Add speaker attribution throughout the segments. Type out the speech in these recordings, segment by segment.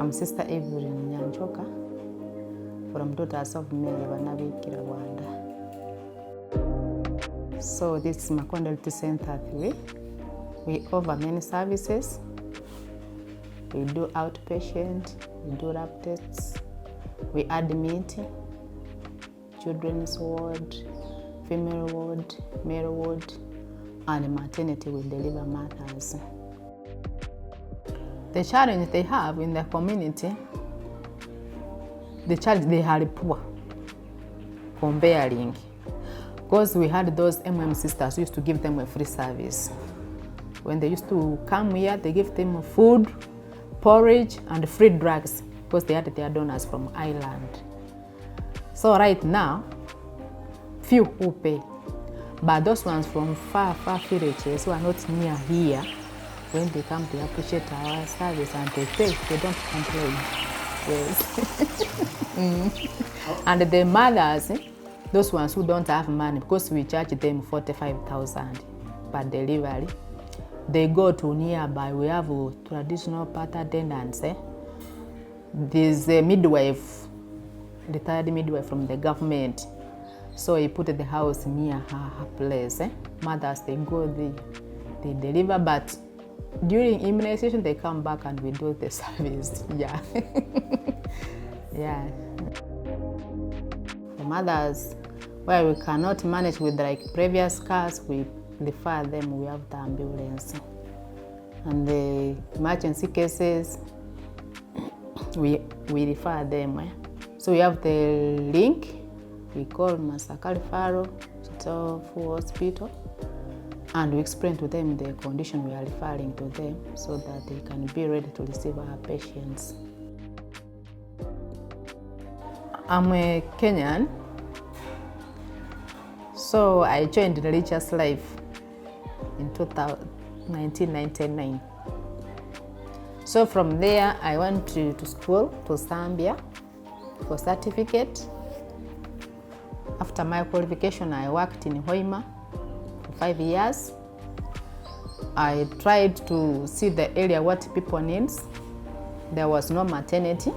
Speaker 1: I'm Sister Evelyn Nanchoka from Daughters of Mary Uganda. So this is Makondo Health Center 3. We offer many services. We do outpatient, we do lab tests, we admit, children's ward, female ward, male ward, and maternity will deliver mothers. The challenge they have in the community, the challenge they are poor from bearing. Because we had those sisters who used to give them a free service. When they used to come here, they give them food, porridge, and free drugs because they had their donors from Ireland. So right now, few who pay. But those ones from far villages who are not near here, when they come, they appreciate our service and they pay. They don't complain. Yes. And the mothers, those ones who don't have money, because we charge them 45,000 per delivery, they go to nearby. We have traditional part attendants. There's a midwife, retired midwife from the government. So he put the house near her place. Mothers, they go there, they deliver, but during immunization, they come back and we do the service. Yeah. Yeah. The mothers, where we cannot manage with like previous cars, we refer them, we have the ambulance. And the emergency cases, we refer them. So we have the link, we call Masaka Referral Hospital, and we explain to them the condition we are referring to them so that they can be ready to receive our patients. I'm a Kenyan, so I joined religious life in 1999. So from there, I went to school to Zambia for certificate. After my qualification, I worked in Hoima for 5 years. I tried to see the area what people need. There was no maternity,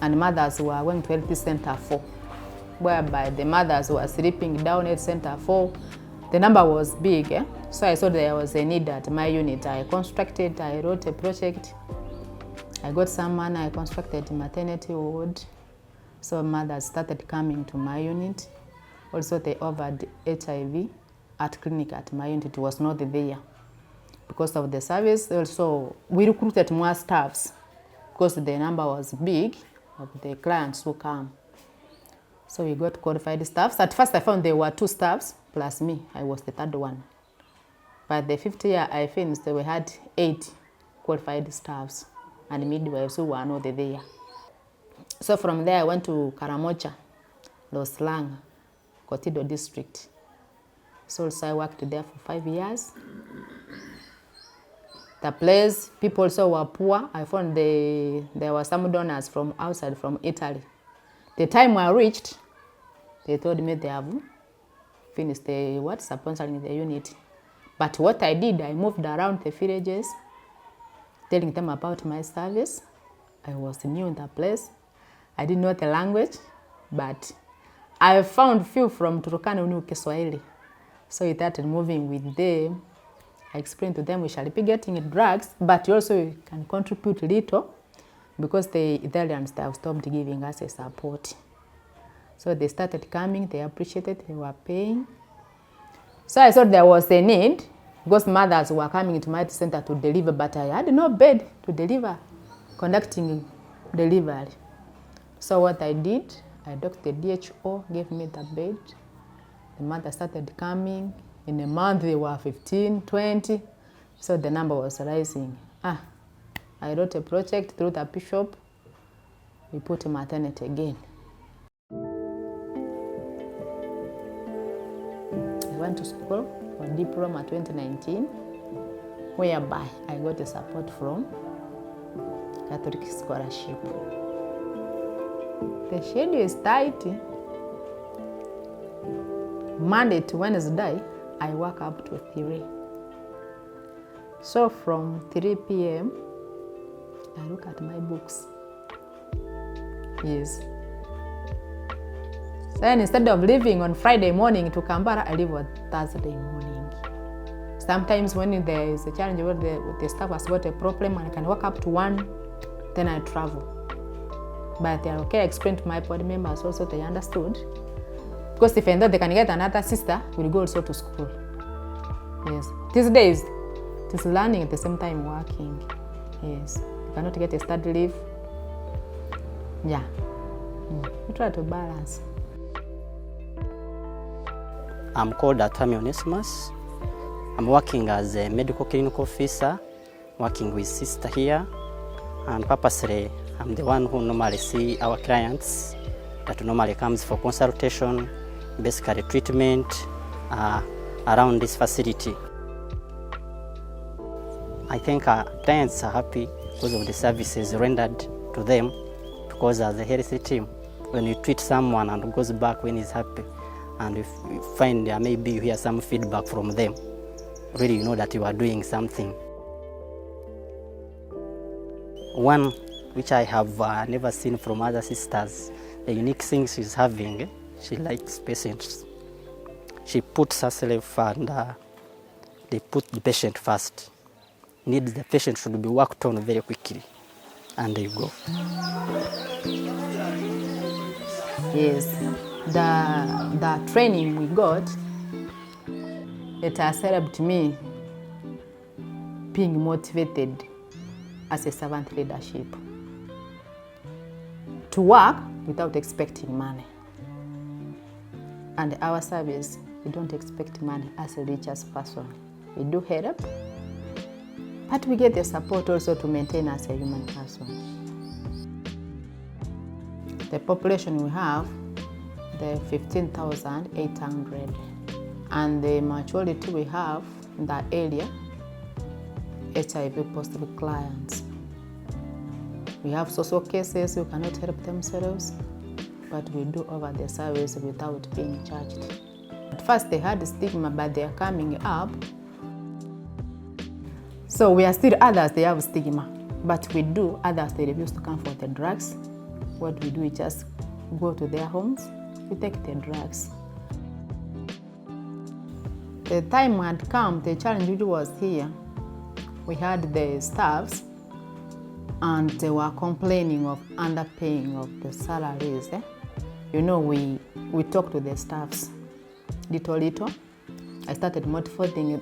Speaker 1: and mothers were going to Health Center 4, whereby the mothers were sleeping down at Center 4. The number was big, so I saw there was a need at my unit. I constructed, I wrote a project. I got someone, I constructed a maternity ward. So mothers started coming to my unit. Also they offered HIV at clinic at my unit. It was not there. Because of the service, also we recruited more staffs because the number was big of the clients who come. So we got qualified staffs. At first I found there were 2 staffs plus me. I was the 3rd one. By the 5th year I finished, we had 8 qualified staffs and midwives who were not there. So from there I went to Karamoja, Los Lang, Kotido district. So I worked there for 5 years. The place, people also were poor. I found there were some donors from outside, from Italy. The time I reached, they told me they have finished the sponsoring the unit. But what I did, I moved around the villages, telling them about my service. I was new in the place. I didn't know the language, but I found few from Turkana who knew Kiswahili. So I started moving with them. I explained to them we shall be getting drugs, but you also can contribute little because the Italians have stopped giving us a support. So they started coming, they appreciated, they were paying. So I thought there was a need because mothers were coming to my center to deliver, but I had no bed to deliver, conducting delivery. So what I did, I docked the DHO, gave me the bed. The mother started coming. In a month, they were 15, 20. So the number was rising. I wrote a project through the bishop. We put maternity again. I went to school for diploma 2019, whereby I got the support from Catholic scholarship. The schedule is tight. Monday to Wednesday, I work up to 3. So from 3 p.m., I look at my books. Yes. Then instead of leaving on Friday morning to Kampala, I leave on Thursday morning. Sometimes when there is a challenge where the staff has got a problem and I can walk up to 1, then I travel. But they are okay. I explained to my board members also, they understood. Because if I know they can get another sister, we'll go also to school. Yes. These days, it is learning at the same time working. Yes. You cannot get a study leave. Yeah. We try to balance.
Speaker 2: I'm called Atami Onesimus. I'm working as a medical clinical officer, working with sister here, and purposely I'm the one who normally see our clients that normally comes for consultation, basically treatment around this facility. I think our clients are happy because of the services rendered to them, because as a health team, when you treat someone and goes back when he's happy, and if you find maybe you hear some feedback from them, really you know that you are doing something. One which I have never seen from other sisters, the unique thing she's having, she likes patients. She puts herself and they put the patient first. Needs the patient should be worked on very quickly, and they go.
Speaker 1: Yes, the training we got, it has helped me being motivated as a servant leadership to work without expecting money. And our service, we don't expect money as a religious person. We do help, but we get the support also to maintain as a human person. The population we have, the 15,800, and the majority we have in that area, HIV positive clients. We have social cases who cannot help themselves, but we do over the service without being charged. At first they had stigma, but they are coming up. So we are still others, they have stigma, but we do others, they refuse to come for the drugs. What we do is just go to their homes, we take the drugs. The time had come, the challenge which was here, we had the staffs and they were complaining of underpaying of the salaries. You know, we talked to the staffs little. I started motivating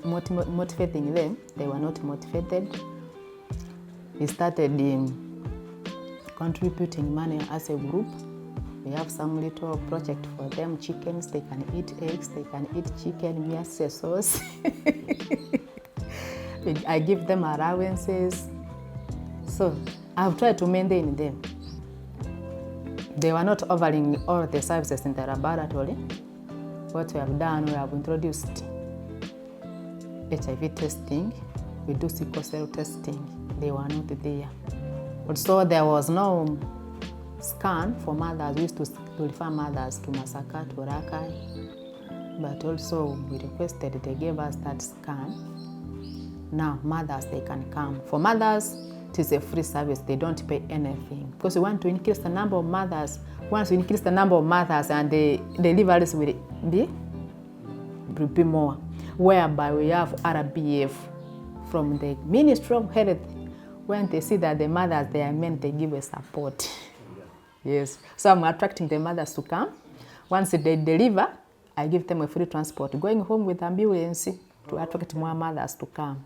Speaker 1: them. They were not motivated. We started contributing money as a group. We have some little project for them, chickens, they can eat eggs, they can eat chicken, we have sauce. I give them allowances. So I've tried to maintain them. They were not offering all the services in the laboratory. What we have done, we have introduced HIV testing. We do sickle cell testing. They were not there. Also, there was no scan for mothers. We used to refer mothers to Masaka, to Rakai. But also, we requested, they gave us that scan. Now, mothers, they can come. For mothers, it is a free service. They don't pay anything. Because we want to increase the number of mothers. Once we increase the number of mothers, and the deliveries will be more. Whereby we have RBF from the Ministry of Health. When they see that the mothers, they are men, they give a support. Yes. So I'm attracting the mothers to come. Once they deliver, I give them a free transport. Going home with ambulance to attract more mothers to come.